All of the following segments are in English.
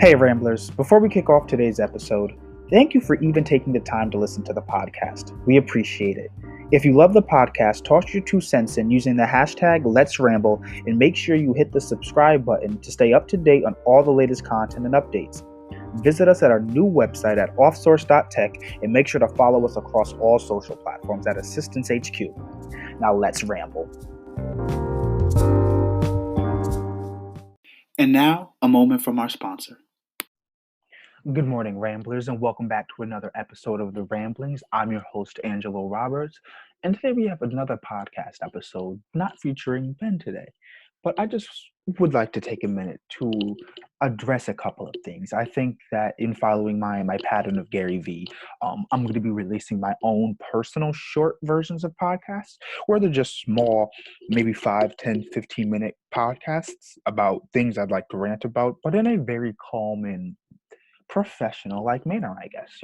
Hey, Ramblers, before we kick off today's episode, thank you for even taking the time to listen to the podcast. We appreciate it. If you love the podcast, toss your 2 cents in using the hashtag Let's Ramble and make sure you hit the subscribe button to stay up to date on all the latest content and updates. Visit us at our new website at offsource.tech and make sure to follow us across all social platforms at Assistance HQ. Now let's ramble. And now, a moment from our sponsor. Good morning, Ramblers, and welcome back to another episode of The Ramblings. I'm your host, Angelo Roberts, and today we have another podcast episode, not featuring Ben today, but I just would like to take a minute to address a couple of things. I think that in following my pattern of Gary Vee, I'm going to be releasing my own personal short versions of podcasts, where they're just small, maybe 5, 10, 15-minute podcasts about things I'd like to rant about, but in a very calm and professional like manner, I guess.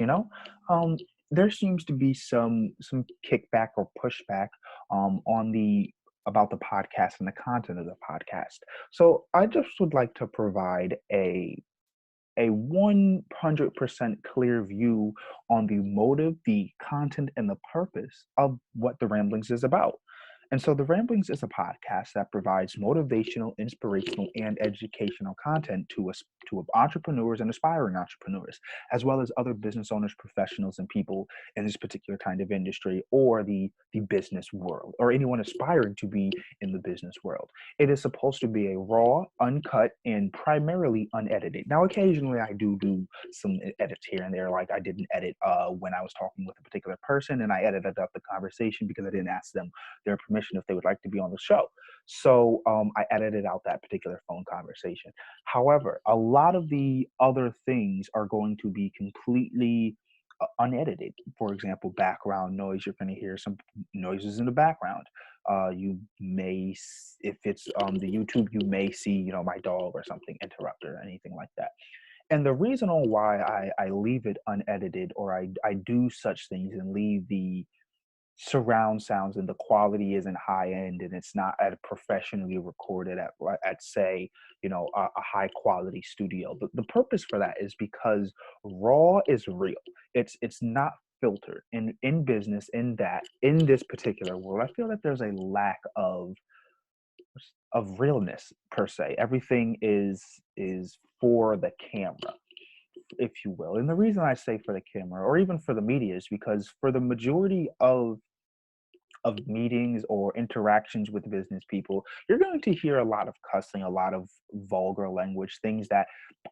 There seems to be some kickback or pushback on the about the podcast and the content of the podcast. So I just would like to provide a 100% clear view on the motive, the content, and the purpose of what the Ramblings is about. And so, The Ramblings is a podcast that provides motivational, inspirational, and educational content to entrepreneurs and aspiring entrepreneurs, as well as other business owners, professionals, and people in this particular kind of industry or the business world, or anyone aspiring to be in the business world. It is supposed to be a raw, uncut, and primarily unedited. Now, occasionally I do some edits here and there, like I did an edit when I was talking with a particular person, and I edited up the conversation because I didn't ask them their permission if they would like to be on the show. So I edited out that particular phone conversation. However, a lot of the other things are going to be completely unedited. For example, background noise, you're going to hear some noises in the background. You may, if it's the YouTube, you may see, my dog or something interrupt or anything like that. And the reason on why I leave it unedited, or I do such things and leave the surround sounds and the quality isn't high end and it's not at professionally recorded at say a high quality studio. The purpose for that is because raw is real. It's not filtered. And in business, in this particular world, I feel that there's a lack of realness per se. Everything is for the camera, if you will. And the reason I say for the camera or even for the media is because for the majority of meetings or interactions with business people, you're going to hear a lot of cussing, a lot of vulgar language, things that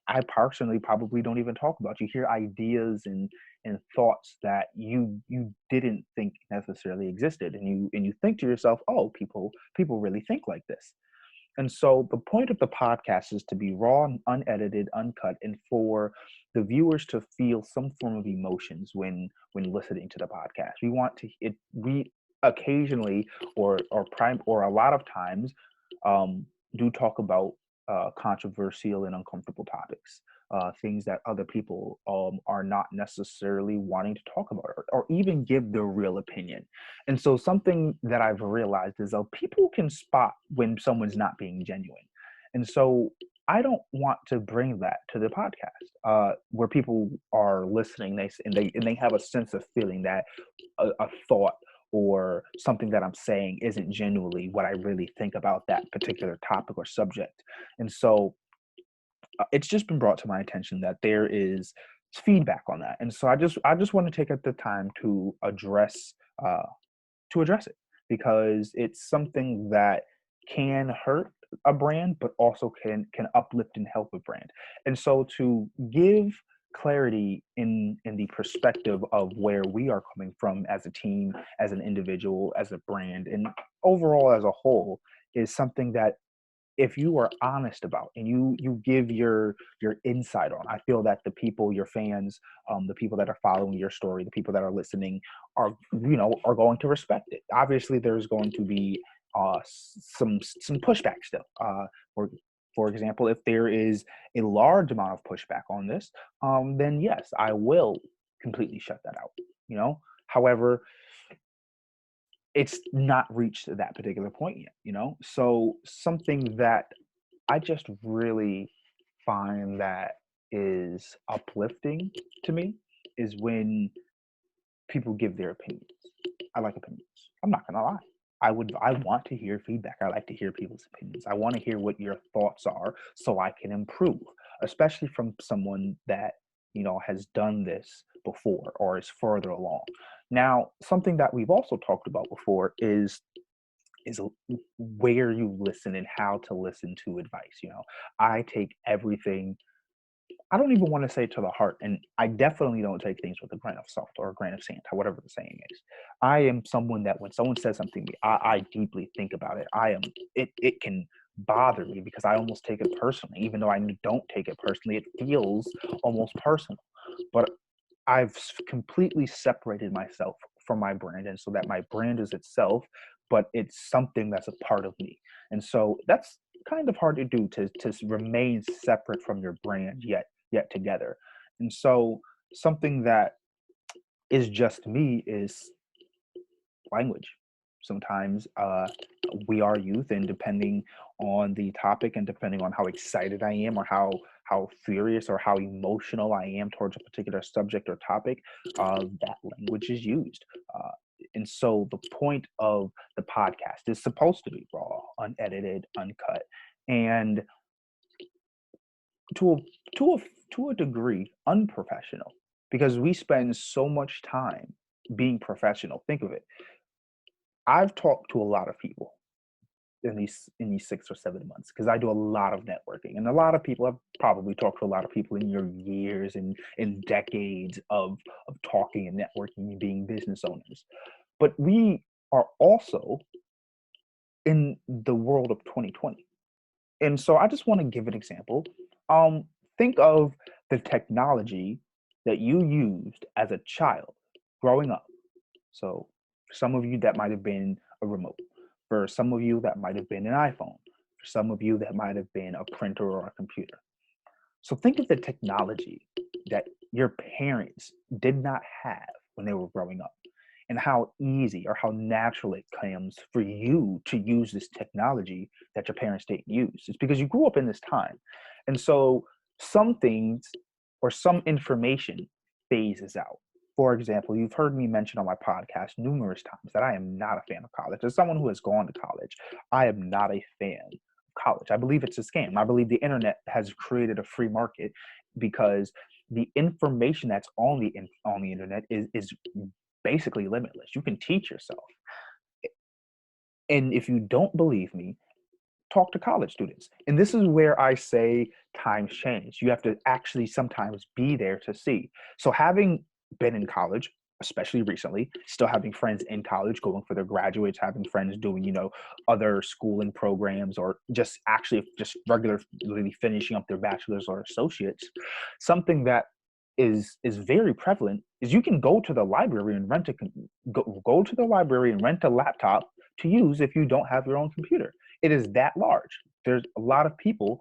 I personally probably don't even talk about. You hear ideas and thoughts that you didn't think necessarily existed, and you think to yourself, oh, people really think like this. And so the point of the podcast is to be raw and unedited, uncut, and for the viewers to feel some form of emotions when listening to the podcast. We want to it we occasionally or prime or a lot of times do talk about controversial and uncomfortable topics, things that other people are not necessarily wanting to talk about or even give their real opinion. And so something that I've realized is people can spot when someone's not being genuine. And so I don't want to bring that to the podcast, where people are listening, and they have a sense of feeling that a thought or something that I'm saying isn't genuinely what I really think about that particular topic or subject. And so it's just been brought to my attention that there is feedback on that. And so I just want to take the time uh, to address it, because it's something that can hurt a brand but also can uplift and help a brand. And so to give clarity in the perspective of where we are coming from as a team, as an individual, as a brand, and overall as a whole, is something that if you are honest about and you give your insight on, I feel that the people, your fans, the people that are following your story, the people that are listening are going to respect it. Obviously there's going to be some pushback still, for example, if there is a large amount of pushback on this, then yes, I will completely shut that out. However, it's not reached that particular point yet. So something that I just really find that is uplifting to me is when people give their opinions. I like opinions. I'm not gonna lie. I want to hear feedback. I like to hear people's opinions. I want to hear what your thoughts are so I can improve, especially from someone that, has done this before or is further along. Now, something that we've also talked about before is where you listen and how to listen to advice. I take everything, I don't even want to say to the heart, and I definitely don't take things with a grain of salt or a grain of sand, whatever the saying is. I am someone that when someone says something to me, I deeply think about it. It can bother me because I almost take it personally, even though I don't take it personally. It feels almost personal, but I've completely separated myself from my brand, and so that my brand is itself, but it's something that's a part of me. And so that's kind of hard to do, to remain separate from your brand yet together. And so something that is just me is language. Sometimes we are youth, and depending on the topic and depending on how excited I am or how furious or how emotional I am towards a particular subject or topic, that language is used. Uh, and so the point of the podcast is supposed to be raw, unedited, uncut, and to a to a to a degree unprofessional, because we spend so much time being professional. Think of it. I've talked to a lot of people in these 6 or 7 months because I do a lot of networking, and a lot of people have probably talked to a lot of people in your years and in decades of talking and networking and being business owners. But we are also in the world of 2020, and so I just want to give an example. Um, think of the technology that you used as a child growing up. So for some of you, that might have been a remote. For some of you, that might have been an iPhone. For some of you, that might have been a printer or a computer. So think of the technology that your parents did not have when they were growing up, and how easy or how natural it comes for you to use this technology that your parents didn't use. It's because you grew up in this time. And so some things or some information phases out. For example, you've heard me mention on my podcast numerous times that I am not a fan of college. As someone who has gone to college, I am not a fan of college. I believe it's a scam. I believe the internet has created a free market because the information that's on the internet is basically limitless. You can teach yourself. And if you don't believe me, talk to college students. And this is where I say times change. You have to actually sometimes be there to see. So having been in college, especially recently, still having friends in college going for their graduates, having friends doing, other schooling programs, or just actually just regularly finishing up their bachelor's or associates, something that is very prevalent is you can go to the library and go to the library and rent a laptop to use if you don't have your own computer. It is that large. There's a lot of people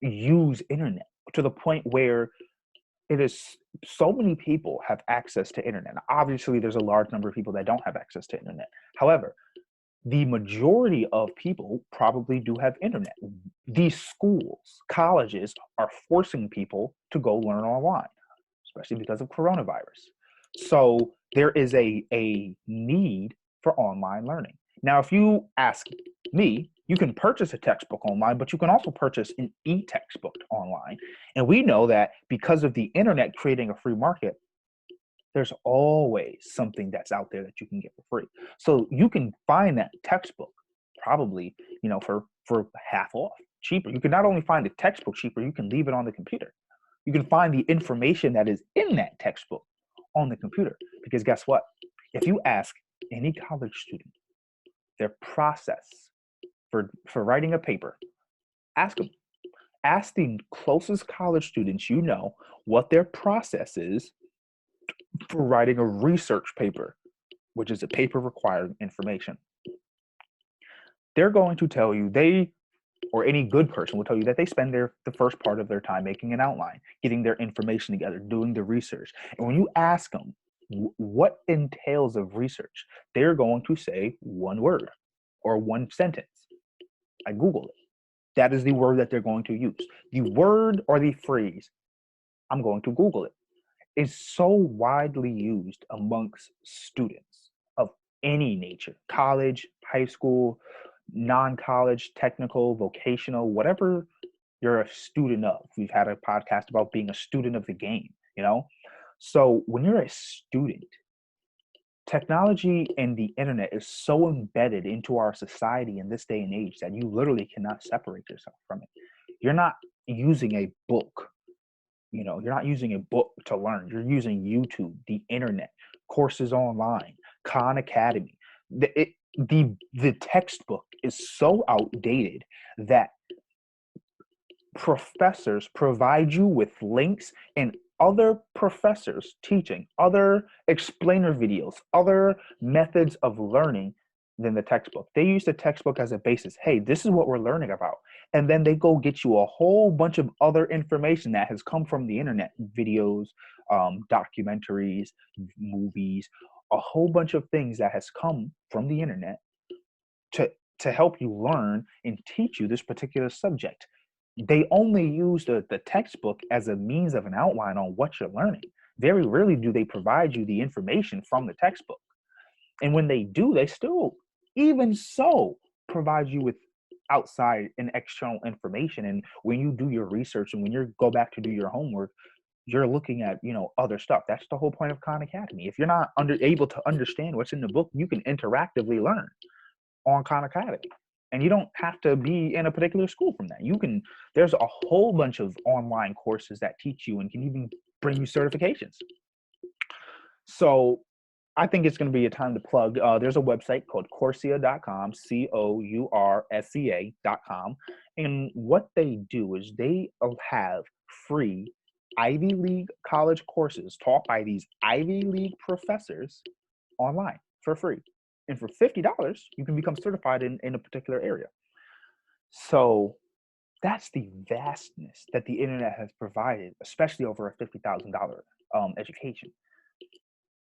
use internet to the point where it is so many people have access to internet. Obviously, there's a large number of people that don't have access to internet. However, the majority of people probably do have internet. These schools, colleges are forcing people to go learn online, especially because of coronavirus. So there is a need for online learning. Now, if you ask me, you can purchase a textbook online, but you can also purchase an e-textbook online. And we know that because of the internet creating a free market, there's always something that's out there that you can get for free. So you can find that textbook probably, for half off, cheaper. You can not only find the textbook cheaper, you can leave it on the computer. You can find the information that is in that textbook on the computer. Because guess what? If you ask any college student their process for writing a paper, ask them. Ask the closest college students what their process is for writing a research paper, which is a paper requiring information. They're going to tell you or any good person will tell you that they spend the first part of their time making an outline, getting their information together, doing the research. And when you ask them what entails of research, they're going to say one word or one sentence. I Googled it. That is the word that they're going to use. The word or the phrase I'm going to Google it. Is so widely used amongst students of any nature, college, high school, non-college, technical, vocational, whatever you're a student of. We've had a podcast about being a student of the game, you know? So when you're a student, technology and the internet is so embedded into our society in this day and age that you literally cannot separate yourself from it. You're not using a book, you're not using a book to learn. You're using YouTube, the internet, courses online, Khan Academy. The textbook is so outdated that professors provide you with links and other professors teaching other explainer videos, other methods of learning than the textbook. They use the textbook as a basis. Hey, this is what we're learning about. And then they go get you a whole bunch of other information that has come from the internet, videos, documentaries, movies, a whole bunch of things that has come from the internet to to help you learn and teach you this particular subject. They only use the textbook as a means of an outline on what you're learning. Very rarely do they provide you the information from the textbook. And when they do, they still, even so, provide you with outside and external information. And when you do your research and when you go back to do your homework, you're looking at other stuff. That's the whole point of Khan Academy. If you're not able to understand what's in the book, you can interactively learn on Khan Academy. And you don't have to be in a particular school from that. There's a whole bunch of online courses that teach you and can even bring you certifications. So I think it's going to be a time to plug. There's a website called Coursea.com, Coursea.com. And what they do is they have free Ivy League college courses taught by these Ivy League professors online for free. And for $50, you can become certified in a particular area. So that's the vastness that the internet has provided, especially over a $50,000 education.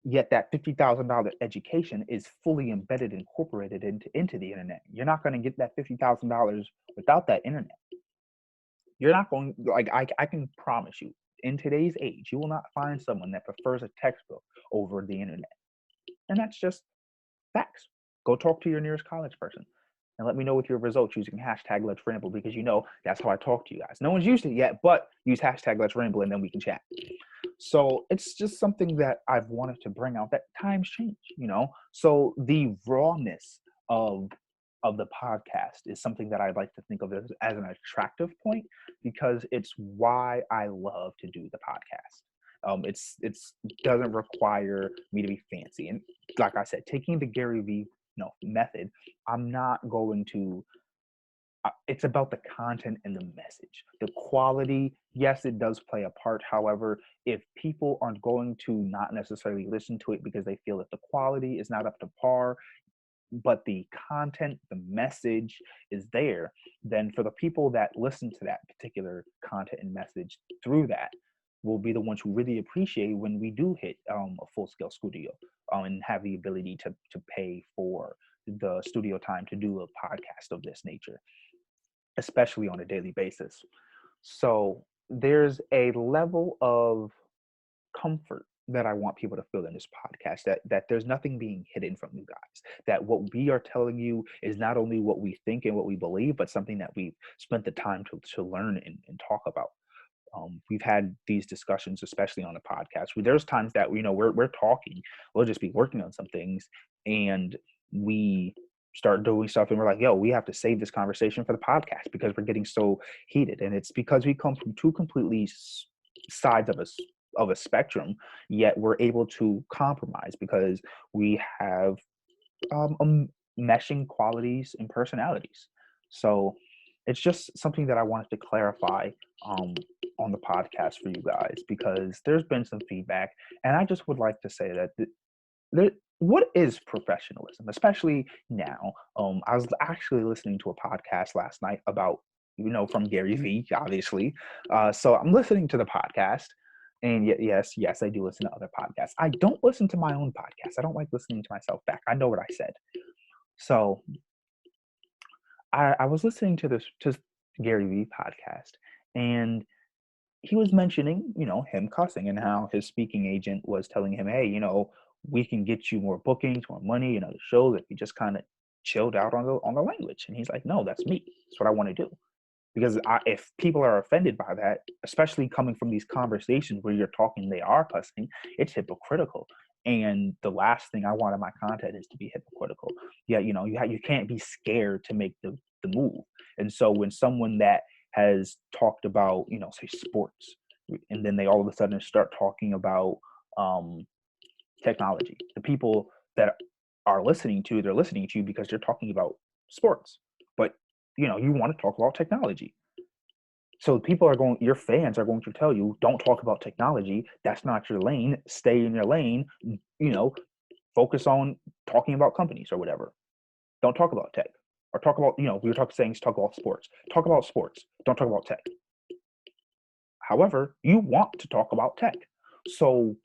Yet that $50,000 education is fully embedded, incorporated into the internet. You're not going to get that $50,000 without that internet. You're not going, like, I can promise you, in today's age, you will not find someone that prefers a textbook over the internet. And that's just facts. Go talk to your nearest college person and let me know with your results using hashtag Let's Ramble, because that's how I talk to you guys. No one's used it yet, but use hashtag Let's Ramble and then we can chat. So it's just something that I've wanted to bring out, that times change, So the rawness of the podcast is something that I'd like to think of as an attractive point, because it's why I love to do the podcast. It's doesn't require me to be fancy, and like I said, taking the Gary Vee method, I'm not going to. It's about the content and the message, the quality. Yes, it does play a part. However, if people aren't going to not necessarily listen to it because they feel that the quality is not up to par, but the content, the message is there, then for the people that listen to that particular content and message through that will be the ones who really appreciate when we do hit a full-scale studio and have the ability to pay for the studio time to do a podcast of this nature, especially on a daily basis. So there's a level of comfort that I want people to feel in this podcast, that there's nothing being hidden from you guys, that what we are telling you is not only what we think and what we believe, but something that we've spent the time to learn and talk about. We've had these discussions, especially on the podcast, where there's times that we're talking, we'll just be working on some things, and we start doing stuff, and we're like, yo, we have to save this conversation for the podcast because we're getting so heated. And it's because we come from two completely sides of a spectrum, yet we're able to compromise because we have meshing qualities and personalities. So it's just something that I wanted to clarify on the podcast for you guys, because there's been some feedback, and I just would like to say that what is professionalism, especially now? I was actually listening to a podcast last night about, from Gary Vee, obviously. So I'm listening to the podcast, and yes, I do listen to other podcasts. I don't listen to my own podcast. I don't like listening to myself back. I know what I said. So I was listening to this Gary Vee podcast, and he was mentioning, him cussing and how his speaking agent was telling him, hey, we can get you more bookings, more money, the shows if you just kind of chilled out on the language. And he's like, no, that's me. That's what I want to do. Because if people are offended by that, especially coming from these conversations where you're talking, they are cussing, it's hypocritical. And the last thing I want in my content is to be hypocritical. Yeah, you can't be scared to make the move. And so when someone that has talked about, say sports, and then they all of a sudden start talking about um, technology, the people that are listening to, they're listening to you because you're talking about sports. But you want to talk about technology. So your fans are going to tell you, don't talk about technology. That's not your lane. Stay in your lane. Focus on talking about companies or whatever. Don't talk about tech or talk about, we were saying talk about sports. Talk about sports. Don't talk about tech. However, you want to talk about tech. So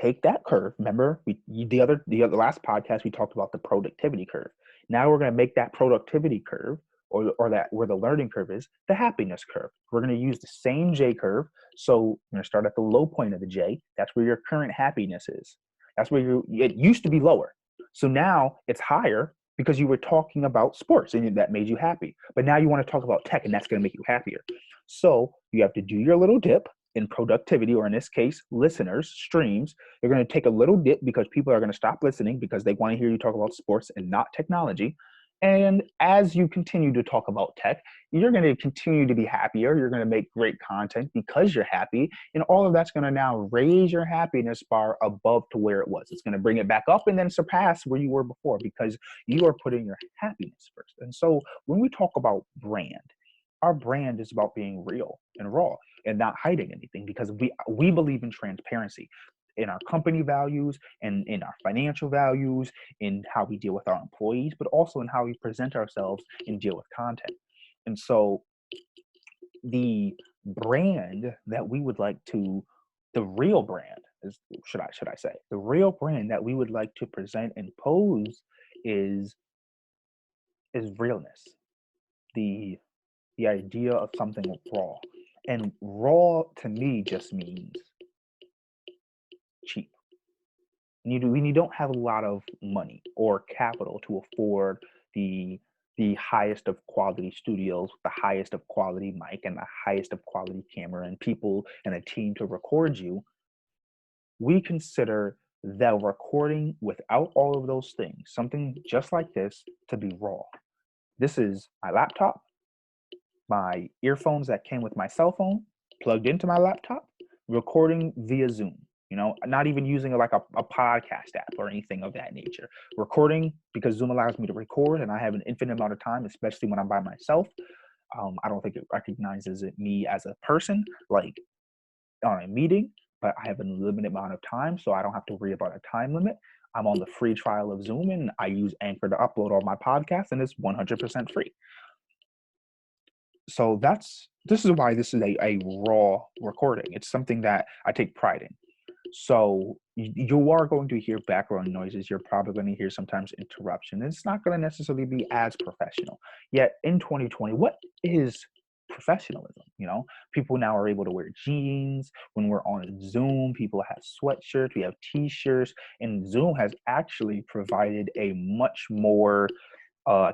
take that curve. Remember, the last podcast we talked about the productivity curve. Now we're going to make that productivity curve, or that where the learning curve is, the happiness curve. We're going to use the same J curve. So we're going to start at the low point of the J. That's where your current happiness is. That's where it used to be lower. So now it's higher because you were talking about sports and that made you happy. But now you want to talk about tech and that's going to make you happier. So you have to do your little dip in productivity, or in this case, listeners, streams. You're going to take a little dip because people are going to stop listening because they want to hear you talk about sports and not technology. And as you continue to talk about tech, you're going to continue to be happier. You're going to make great content because you're happy. And all of that's going to now raise your happiness bar above to where it was. It's going to bring it back up and then surpass where you were before because you are putting your happiness first. And so when we talk about brand, our brand is about being real and raw and not hiding anything because we believe in transparency in our company values and in our financial values, in how we deal with our employees, but also in how we present ourselves and deal with content. And so the brand that we would like to, the real brand is, should I say, the real brand that we would like to present and pose is realness. The idea of something raw. And raw to me just means cheap. When you don't have a lot of money or capital to afford the highest of quality studios, the highest of quality mic and the highest of quality camera and people and a team to record you, we consider the recording without all of those things, something just like this, to be raw. This is my laptop, my earphones that came with my cell phone, plugged into my laptop, recording via Zoom. Not even using like a podcast app or anything of that nature. Recording because Zoom allows me to record and I have an infinite amount of time, especially when I'm by myself. I don't think it recognizes me as a person, like on a meeting, but I have a limited amount of time, so I don't have to worry about a time limit. I'm on the free trial of Zoom and I use Anchor to upload all my podcasts and it's 100% free. So this is why this is a raw recording. It's something that I take pride in. So you are going to hear background noises. You're probably going to hear sometimes interruption. It's not going to necessarily be as professional. Yet in 2020, what is professionalism? People now are able to wear jeans when we're on Zoom. People have sweatshirts. We have T-shirts, and Zoom has actually provided a much more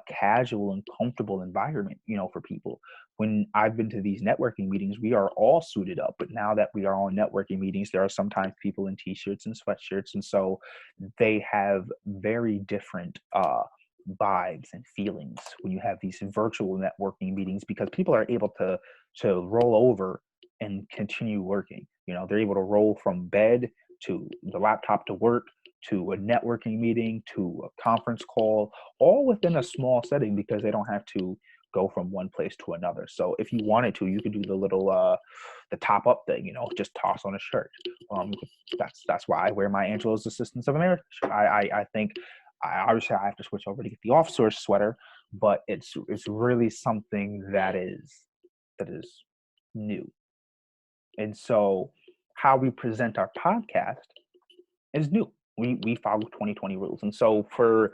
casual and comfortable environment, for people. When I've been to these networking meetings, we are all suited up. But now that we are on networking meetings, there are sometimes people in T-shirts and sweatshirts, and so they have very different vibes and feelings when you have these virtual networking meetings because people are able to roll over and continue working. They're able to roll from bed to the laptop to work to a networking meeting to a conference call, all within a small setting because they don't have to go from one place to another. So if you wanted to, you could do the little the top up thing, just toss on a shirt. That's why I wear my Angelo's Assistants of America shirt. I think obviously I have to switch over to get the off-source sweater, but it's really something that is new. And so how we present our podcast is new. We follow 2020 rules. And so for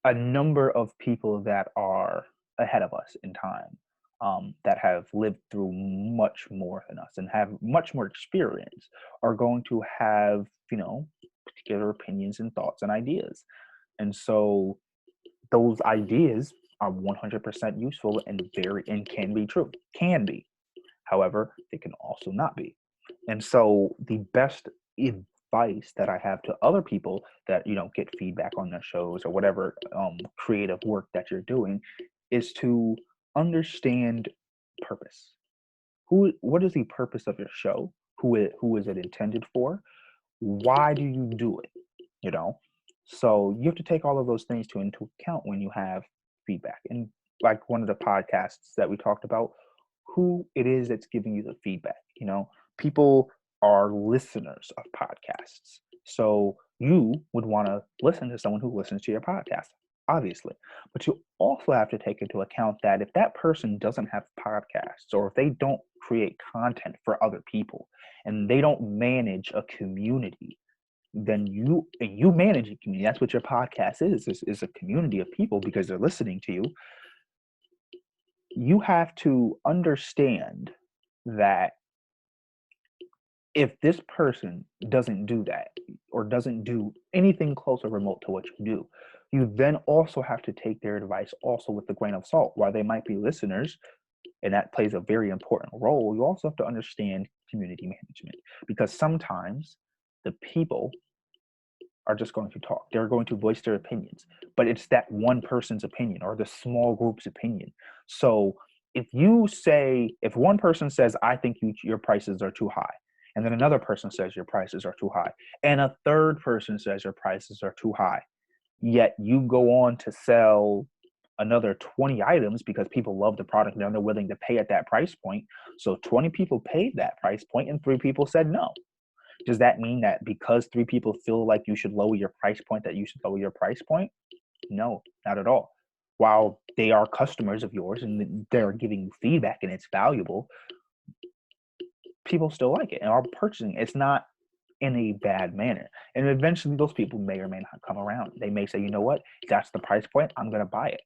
a number of people that are ahead of us in time, that have lived through much more than us and have much more experience are going to have, particular opinions and thoughts and ideas. And so those ideas are 100% useful and can be true. Can be. However, they can also not be. And so the best advice that I have to other people that get feedback on their shows or whatever creative work that you're doing is to understand purpose. What is the purpose of your show? Who is it intended for? Why do you do it? You know? So you have to take all of those things into account when you have feedback. And like one of the podcasts that we talked about, who it is that's giving you the feedback. People are listeners of podcasts. So you would want to listen to someone who listens to your podcast, obviously. But you also have to take into account that if that person doesn't have podcasts or if they don't create content for other people and they don't manage a community, then you manage a community. That's what your podcast is a community of people because they're listening to you. You have to understand that if this person doesn't do that or doesn't do anything close or remote to what you do, you then also have to take their advice also with a grain of salt. While they might be listeners, and that plays a very important role, you also have to understand community management because sometimes the people are just going to talk. They're going to voice their opinions, but it's that one person's opinion or the small group's opinion. So if one person says, I think your prices are too high, and then another person says your prices are too high, and a third person says your prices are too high, yet you go on to sell another 20 items because people love the product and they're willing to pay at that price point. So 20 people paid that price point and 3 people said no. Does that mean that because 3 people feel like you should lower your price point, that you should lower your price point? No, not at all. While they are customers of yours and they're giving you feedback and it's valuable, people still like it and are purchasing. It's not in a bad manner. And eventually those people may or may not come around. They may say, you know what, that's the price point, I'm going to buy it.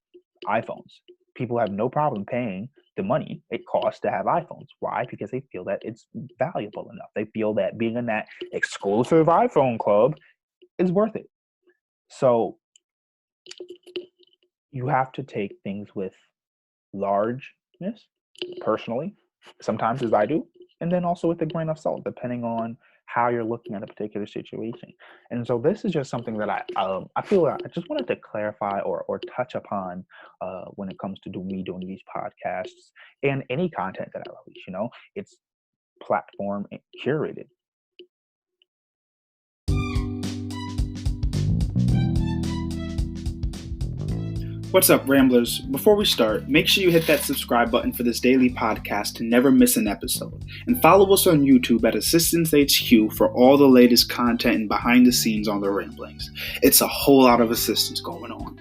iPhones. People have no problem paying the money it costs to have iPhones. Why? Because they feel that it's valuable enough. They feel that being in that exclusive iPhone club is worth it. So you have to take things with largeness, personally, sometimes as I do, and then also with a grain of salt, depending on how you're looking at a particular situation. And so this is just something that I feel I just wanted to clarify or touch upon when it comes to me doing these podcasts and any content that I release. It's platform curated. What's up, Ramblers? Before we start, make sure you hit that subscribe button for this daily podcast to never miss an episode. And follow us on YouTube at Assistance HQ for all the latest content and behind the scenes on the Ramblings. It's a whole lot of assistance going on.